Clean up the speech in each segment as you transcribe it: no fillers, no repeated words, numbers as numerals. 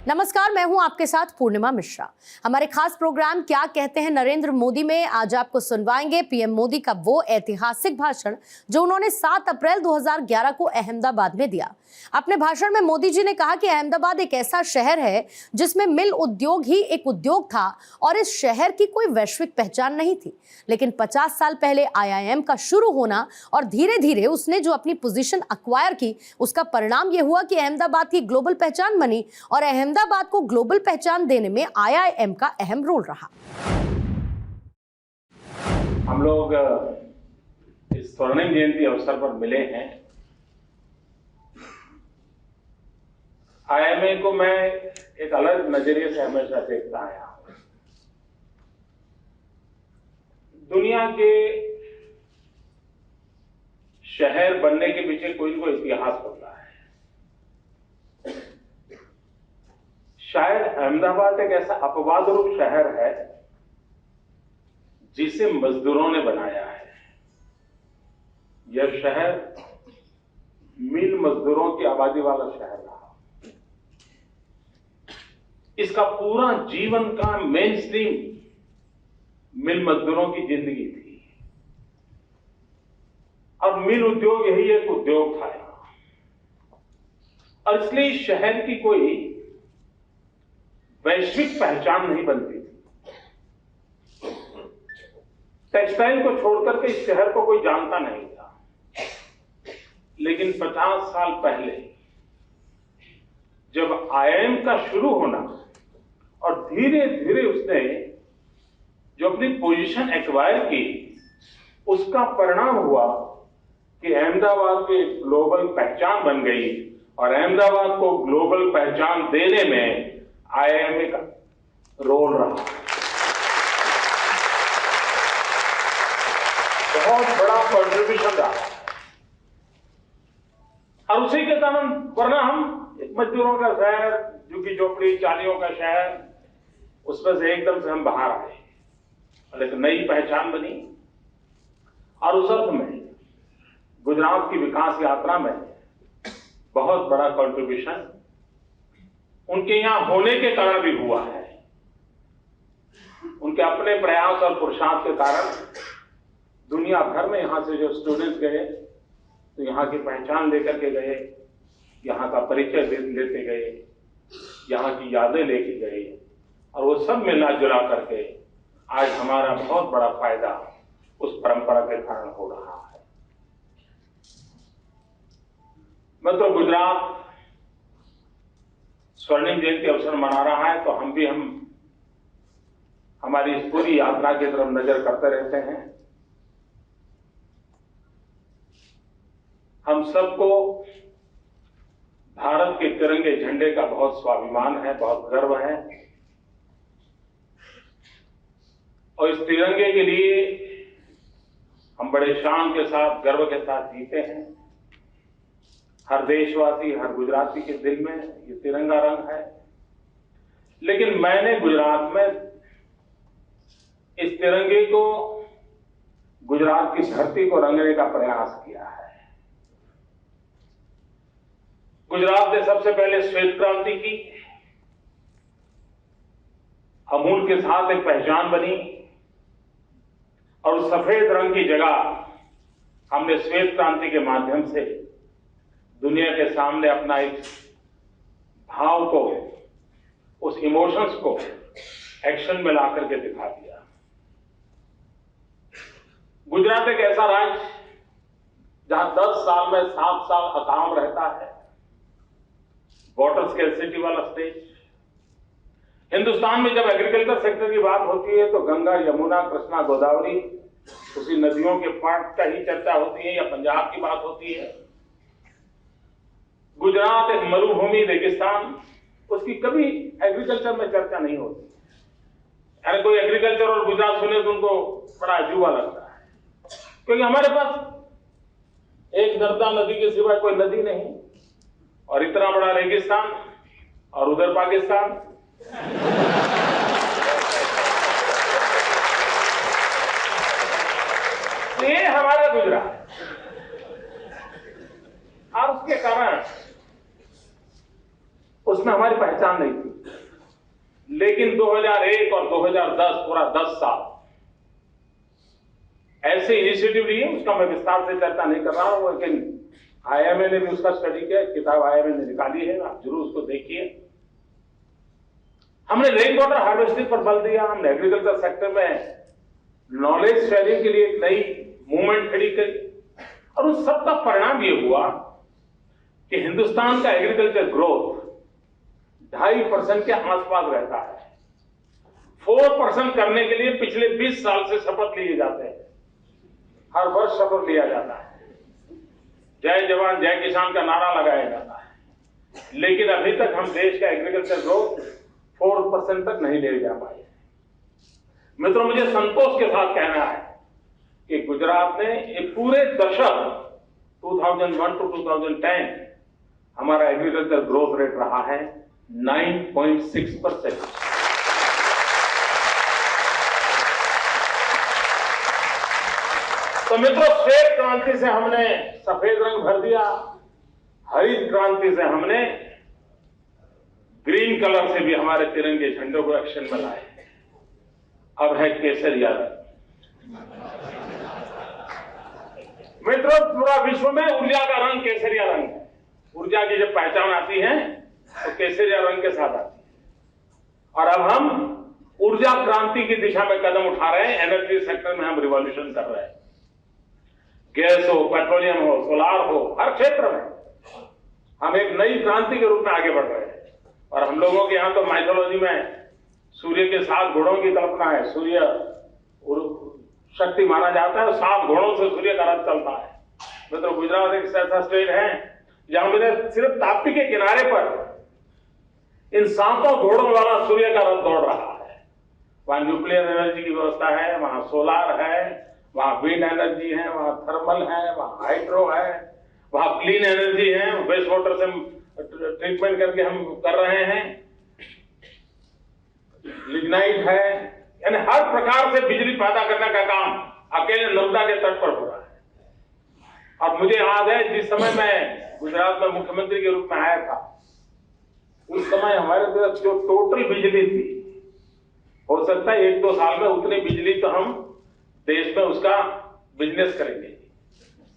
नमस्कार, मैं हूं आपके साथ पूर्णिमा मिश्रा। हमारे खास प्रोग्राम क्या कहते हैं नरेंद्र मोदी में आज आपको सुनवाएंगे पीएम मोदी का वो ऐतिहासिक भाषण जो उन्होंने 7 अप्रैल 2011 को अहमदाबाद में दिया। अपने भाषण में मोदी जी ने कहा कि अहमदाबाद एक ऐसा शहर है जिसमें मिल उद्योग ही एक उद्योग था और इस शहर की कोई वैश्विक पहचान नहीं थी, लेकिन 50 साल पहले IIM का शुरू होना और धीरे धीरे उसने जो अपनी पोजीशन एक्वायर की, उसका परिणाम यह हुआ कि अहमदाबाद की ग्लोबल पहचान बनी और अहमदाबाद को ग्लोबल पहचान देने में IIM का अहम रोल रहा। हम लोग इस स्वर्णिम जयंती अवसर पर मिले हैं। IIM को मैं एक अलग नजरिए से हमेशा देखता आया हूं। दुनिया के शहर बनने के पीछे कोई न कोई इतिहास होता है। शायद अहमदाबाद एक ऐसा अपवाद रूप शहर है जिसे मजदूरों ने बनाया है। यह शहर मिल मजदूरों की आबादी वाला शहर रहा। इसका पूरा जीवन का मेन स्ट्रीम मिल मजदूरों की जिंदगी थी और मिल उद्योग यही एक उद्योग था यहां, और इसलिए इस शहर की कोई वैश्विक पहचान नहीं बनती थी। टेक्सटाइल को छोड़कर के इस शहर को कोई जानता नहीं था, लेकिन 50 साल पहले जब IIM का शुरू होना और धीरे धीरे उसने जो अपनी पोजीशन एक्वायर की, उसका परिणाम हुआ कि अहमदाबाद की ग्लोबल पहचान बन गई और अहमदाबाद को ग्लोबल पहचान देने में IIM का रोल रहा। बहुत बड़ा कंट्रीब्यूशन रहा और उसी के कारण, वरना हम एक मजदूरों का शहर, झुग्गी झोपड़ी चालियों का शहर, उसमें से एकदम से हम बाहर आए और एक नई पहचान बनी। और उस अर्थ में गुजरात की विकास यात्रा में बहुत बड़ा कंट्रीब्यूशन उनके यहां होने के कारण भी हुआ है। उनके अपने प्रयास और पुरुषार्थ के कारण दुनिया भर में यहां से जो स्टूडेंट्स गए तो यहां की पहचान लेकर के गए, यहां का परिचय लेते गए, यहां की यादें लेके गए, और वो सब मिला जुला करके आज हमारा बहुत बड़ा फायदा उस परंपरा के कारण हो रहा है। मतलब गुजरात स्वर्णिम जयंती अवसर मना रहा है तो हम हमारी इस पूरी यात्रा की तरफ नजर करते रहते हैं। हम सबको भारत के तिरंगे झंडे का बहुत स्वाभिमान है, बहुत गर्व है, और इस तिरंगे के लिए हम बड़े शान के साथ, गर्व के साथ जीते हैं। हर देशवासी, हर गुजराती के दिल में ये तिरंगा रंग है। लेकिन मैंने गुजरात में इस तिरंगे को, गुजरात की धरती को रंगने का प्रयास किया है। गुजरात ने सबसे पहले श्वेत क्रांति की, अमूल के साथ एक पहचान बनी, और सफेद रंग की जगह हमने श्वेत क्रांति के माध्यम से दुनिया के सामने अपना एक भाव को, उस इमोशंस को एक्शन में ला करके दिखा दिया। गुजरात एक ऐसा राज्य जहां 10 साल में 7 साल अकाम रहता है, वाटर स्कैर्सिटी वाला स्टेट। हिंदुस्तान में जब एग्रीकल्चर सेक्टर की बात होती है तो गंगा, यमुना, कृष्णा, गोदावरी, उसी नदियों के पार्ट का ही चर्चा होती है, या पंजाब की बात होती है। गुजरात एक मरुभूमि, रेगिस्तान, उसकी कभी एग्रीकल्चर में चर्चा नहीं होती। यानी कोई एग्रीकल्चर और गुजरात सुने तो उनको बड़ा अजूबा लगता है, क्योंकि हमारे पास एक नर्मदा नदी के सिवाय कोई नदी नहीं, और इतना बड़ा रेगिस्तान, और उधर पाकिस्तान। ये हमारा गुजरात, और उसके कारण उसमें हमारी पहचान नहीं थी। लेकिन 2001 और 2010 पूरा 10 साल ऐसे इनिशिएटिव लिए, उसका मैं विस्तार से चर्चा नहीं कर रहा हूं, लेकिन IIMA ने भी उसका स्टडी किया, किताब IIMA ने निकाली है, आप जरूर उसको देखिए। हमने रेन वाटर हार्वेस्टिंग पर बल दिया, हमने एग्रीकल्चर सेक्टर में नॉलेज शेयरिंग के लिए एक नई मूवमेंट खड़ी करी, और उस सब का परिणाम ये हुआ कि हिंदुस्तान का एग्रीकल्चर ग्रोथ 2.5% के आसपास रहता है। 4% करने के लिए पिछले 20 साल से शपथ लिए जाते हैं, हर वर्ष शपथ लिया जाता है, जय जवान जय किसान का नारा लगाया जाता है, लेकिन अभी तक हम देश का एग्रीकल्चर ग्रोथ 4% तक नहीं ले जा पाए। मित्रों, मुझे संतोष के साथ कहना है कि गुजरात ने ये पूरे दशक 2001 to 2010 हमारा एग्रीकल्चर ग्रोथ रेट रहा है 9.6%। तो मित्रों, श्वेत क्रांति से हमने सफेद रंग भर दिया, हरित क्रांति से हमने ग्रीन कलर से भी हमारे तिरंगे झंडों को एक्शन में लाए। अब है केसरिया रंग। मित्रों, पूरा विश्व में ऊर्जा का रंग केसरिया रंग है। ऊर्जा की जब पहचान आती है तो केसरिया रंग के साथ आती है। और अब हम ऊर्जा क्रांति की दिशा में कदम उठा रहे हैं। एनर्जी सेक्टर में हम रिवॉल्यूशन कर रहे हैं। गैस हो, पेट्रोलियम हो, सोलार हो, हर क्षेत्र में हम एक नई क्रांति के रूप में आगे बढ़ रहे हैं। और हम लोगों के यहाँ तो माइथोलॉजी में सूर्य के 7 घोड़ों की कल्पना है। सूर्य शक्ति माना जाता है, 7 घोड़ों से सूर्य का रथ चलता है। मतलब गुजरात एक ऐसा स्टेट है जहां मैंने सिर्फ ताप्ती के किनारे पर इन 7 घोड़ों वाला सूर्य का रथ दौड़ रहा है। वहां न्यूक्लियर एनर्जी की व्यवस्था है, वहां सोलार है, वहां विंड एनर्जी है, वहां थर्मल है, वहां हाइड्रो है, वहां क्लीन एनर्जी है, वेस्ट वाटर से ट्रीटमेंट करके हम कर रहे हैं, लिग्नाइट है, यानी हर प्रकार से बिजली पैदा करने का काम अकेले नर्मदा के तट पर हो रहा है। और मुझे याद है, जिस समय मैं गुजरात में मुख्यमंत्री के रूप में आया था, उस समय हमारे पास जो टोटल बिजली थी, हो सकता है 1-2 साल में उतनी बिजली तो हम देश में उसका बिजनेस करेंगे,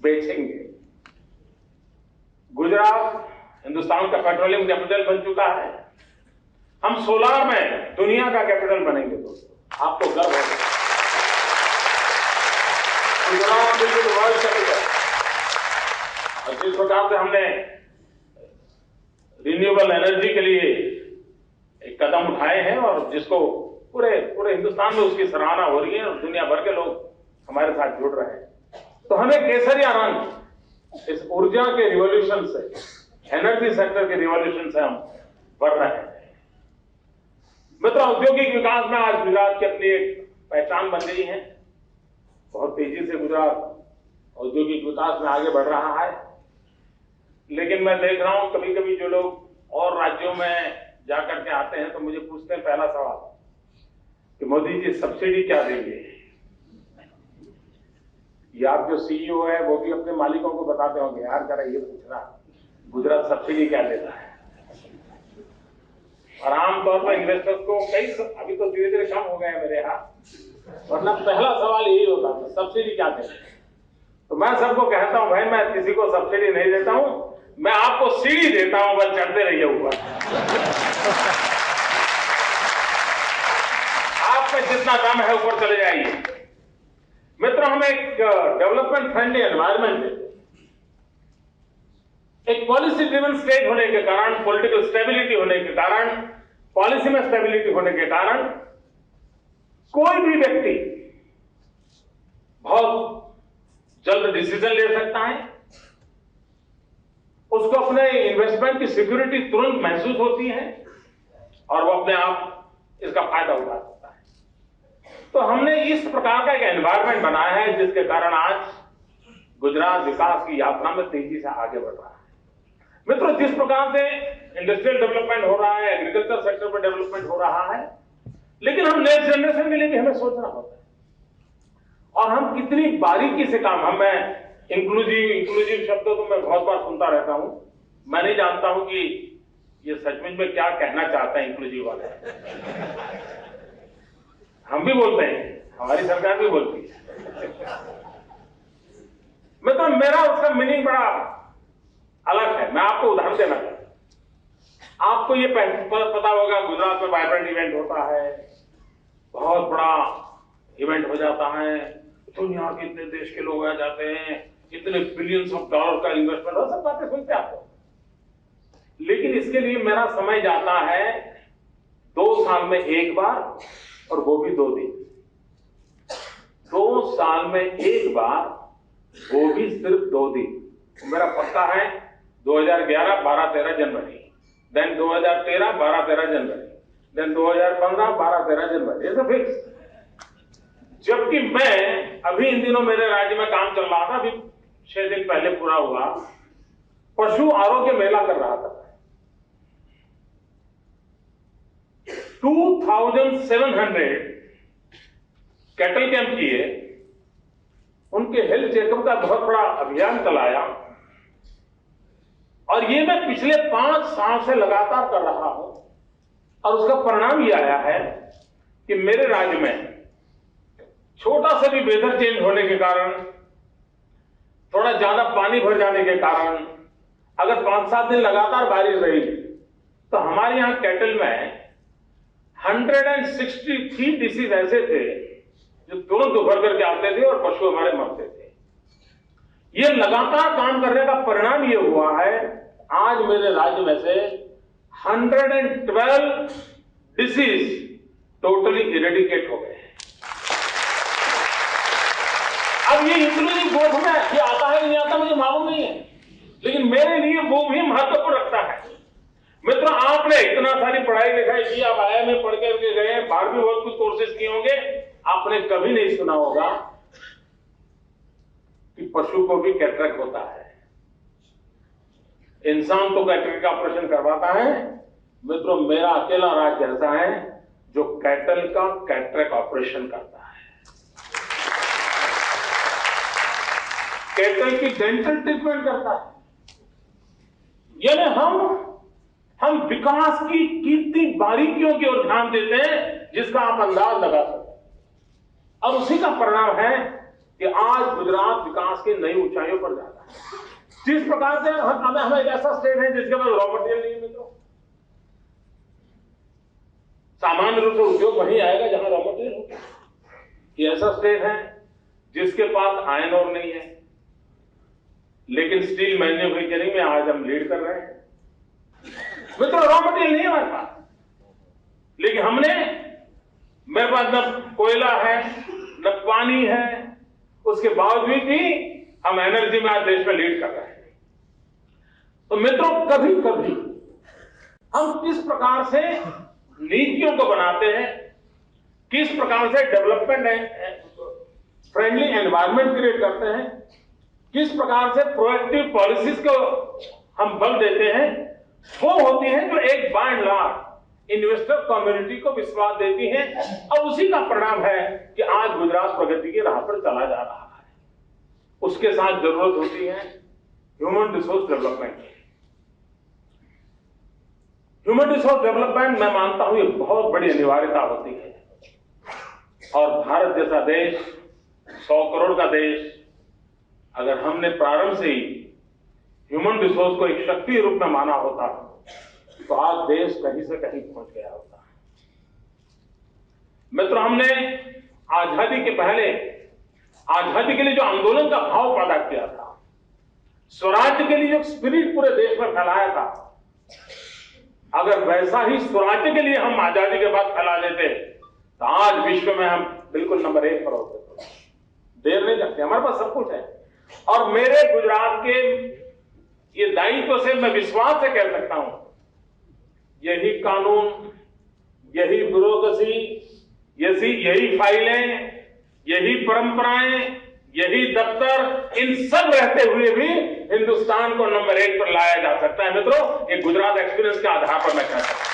बेचेंगे। गुजरात हिंदुस्तान का पेट्रोलियम कैपिटल बन चुका है। हम सोलार में दुनिया का कैपिटल बनेंगे। दोस्तों, आपको गर्व होगा। Gujarat will be the world capital. और जिस प्रकार से हमने रिन्यूएबल एनर्जी के लिए एक कदम उठाए हैं और जिसको पूरे हिंदुस्तान में उसकी सराहना हो रही है और दुनिया भर के लोग हमारे साथ जुड़ रहे हैं, तो हमें केसरिया रंग इस ऊर्जा के रिवॉल्यूशन से, एनर्जी सेक्टर के रिवॉल्यूशन से हम बढ़ रहे हैं। मित्रों, औद्योगिक विकास में आज गुजरात की अपनी एक पहचान बन गई है। बहुत तेजी से गुजरात औद्योगिक विकास में आगे बढ़ रहा है। लेकिन मैं देख रहा हूं कभी कभी जो लोग और राज्यों में जाकर के आते हैं तो मुझे पूछते हैं पहला सवाल कि मोदी जी सब्सिडी क्या देंगे। ये आप जो सीईओ है वो भी अपने मालिकों को बताते होंगे, यार जरा ये पूछना गुजरात सब्सिडी क्या देता है। और आमतौर पर इन्वेस्टर्स को अभी तो धीरे धीरे कम हो गए हैं मेरे यहाँ, वरना पहला सवाल यही होता था सब्सिडी क्या देंगे। तो मैं सबको कहता हूं, भाई मैं किसी को सब्सिडी नहीं देता हूं, मैं आपको सीढ़ी देता हूं, बस चढ़ते रहिए ऊपर। आप में जितना दम है ऊपर चले जाइए। मित्रों, हम एक डेवलपमेंट फ्रेंडली एनवायरमेंट है। एक पॉलिसी ड्रिवन स्टेट होने के कारण, पॉलिटिकल स्टेबिलिटी होने के कारण, पॉलिसी में स्टेबिलिटी होने के कारण कोई भी व्यक्ति बहुत जल्द डिसीजन ले सकता है। उसको अपने इन्वेस्टमेंट की सिक्योरिटी तुरंत महसूस होती है और वो अपने आप इसका फायदा उठा सकता है। तो हमने इस प्रकार का एक एनवायरमेंट बनाया है जिसके कारण आज गुजरात विकास की यात्रा में तेजी से आगे बढ़ रहा है। मित्रों, जिस प्रकार से इंडस्ट्रियल डेवलपमेंट हो रहा है, एग्रीकल्चर सेक्टर पर डेवलपमेंट हो रहा है, लेकिन हम नेक्स्ट जनरेशन के लिए भी हमें सोचना होता है। और हम कितनी बारीकी से काम, मैं इंक्लूसिव शब्दों को मैं बहुत बार सुनता रहता हूं। मैं नहीं जानता हूं कि ये सचमुच में क्या कहना चाहते हैं इंक्लूसिव वाले। हम भी बोलते हैं, हमारी सरकार भी बोलती है। मतलब मेरा उसका मीनिंग बड़ा अलग है। मैं आपको उदाहरण देना चाहता हूं। आपको ये पता होगा, गुजरात में वाइब्रेंट इवेंट होता है, बहुत बड़ा इवेंट हो जाता है, दुनिया के इतने देश के लोग आ जाते हैं, इतने बिलियंस ऑफ डॉलर का इन्वेस्टमेंट हो, सब बातें सुनते आपको। लेकिन इसके लिए मेरा समय जाता है 2 साल में एक बार, और वो भी 2 दिन। 2 साल में एक बार, वो भी सिर्फ 2 दिन। मेरा पक्का है 2011 12-13 जनवरी, देन 2013 12-13 जनवरी, देन 2015 12-13 जनवरी, ऐसा फिक्स। जबकि मैं अभी इन दिनों मेरे राज्य में काम चल रहा था, अभी 6 दिन पहले पूरा हुआ, पशु आरोग्य मेला कर रहा था। 2700 कैटल कैंप किए, उनके हेल्थ चेकअप का बहुत बड़ा अभियान चलाया, और ये मैं पिछले 5 साल से लगातार कर रहा हूं। और उसका परिणाम ये आया है कि मेरे राज्य में छोटा सा भी वेदर चेंज होने के कारण, थोड़ा ज्यादा पानी भर जाने के कारण, अगर 5-7 दिन लगातार बारिश रही, तो हमारे यहां कैटल में 163 डिसीज ऐसे थे जो तुरंत उभर करके आते थे और पशु हमारे मरते थे। ये लगातार काम करने का परिणाम ये हुआ है, आज मेरे राज्य में से 112 डिसीज टोटली इरेडिकेट हो गए। अब ये इंक्लूसिव ग्रोथ में ये आता है नहीं आता मुझे मालूम नहीं है, लेकिन मेरे लिए वो भी महत्वपूर्ण रखता है। मित्रों, आपने इतना सारी पढ़ाई लिखाई की, आप IIM में पढ़ करके गए, बाहर भी बहुत कुछ कोर्सेज किए होंगे, आपने कभी नहीं सुना होगा कि पशु को भी कैटरेक्ट होता है। इंसान तो कैटरेक्ट का ऑपरेशन करवाता है। मित्रों, मेरा अकेला राज्य ऐसा है जो कैटल का कैटरेक्ट ऑपरेशन करता है। कैटल की डेंटल ट्रीटमेंट करता है। यानी हम विकास की कितनी बारीकियों की ओर ध्यान देते हैं जिसका आप अंदाज लगा सकते हैं। और उसी का परिणाम है कि आज गुजरात विकास की नई ऊंचाइयों पर जाता है। जिस प्रकार से हम एक ऐसा स्टेट है जिसके पास रॉ मटेरियल नहीं है। मित्रों, सामान्य रूप से उद्योग वहीं आएगा जहां रॉ मटेरियल होगा। ये ऐसा स्टेट है जिसके पास आयरन ओर नहीं है, लेकिन स्टील मैन्युफैक्चरिंग में आज हम लीड कर रहे हैं। मित्रों, रॉ मटेरियल नहीं है हमारे पास, लेकिन मेरे पास न कोयला है न पानी है, उसके बावजूद भी हम एनर्जी में आज देश में लीड कर रहे हैं। तो मित्रों, कभी कभी हम किस प्रकार से नीतियों को बनाते हैं, किस प्रकार से डेवलपमेंट फ्रेंडली एनवायरनमेंट क्रिएट करते हैं, किस प्रकार से प्रोएक्टिव पॉलिसीज को हम बल देते हैं, वो होती हैं जो एक by and large investor community को विश्वास देती हैं। और उसी का परिणाम है कि आज गुजरात प्रगति की राह पर चला जा रहा है। उसके साथ जरूरत होती है ह्यूमन रिसोर्स डेवलपमेंट की। ह्यूमन रिसोर्स डेवलपमेंट, मैं मानता हूं, ये बहुत बड़ी अनिवार्यता होती है। और भारत जैसा देश, 100 करोड़ का देश, अगर हमने प्रारंभ से ही ह्यूमन रिसोर्स को एक शक्ति रूप में माना होता तो आज देश कहीं से कहीं पहुंच गया होता। मित्रों, हमने आजादी के पहले आजादी के लिए जो आंदोलन का भाव पैदा किया था, स्वराज्य के लिए जो स्पिरिट पूरे देश में फैलाया था, अगर वैसा ही स्वराज्य के लिए हम आजादी के बाद फैला देते तो आज विश्व में हम बिल्कुल नंबर 1 पर होते। देर नहीं लगती, हमारे पास सब कुछ है। और मेरे गुजरात के ये दायित्व से मैं विश्वास से कह सकता हूं, यही कानून, यही ब्यूरोक्रेसी, यही फाइलें, यही परंपराएं, यही दफ्तर, इन सब रहते हुए भी हिंदुस्तान को नंबर 1 पर लाया जा सकता है। मित्रों, ये गुजरात एक्सपीरियंस के आधार पर मैं कहता हूं।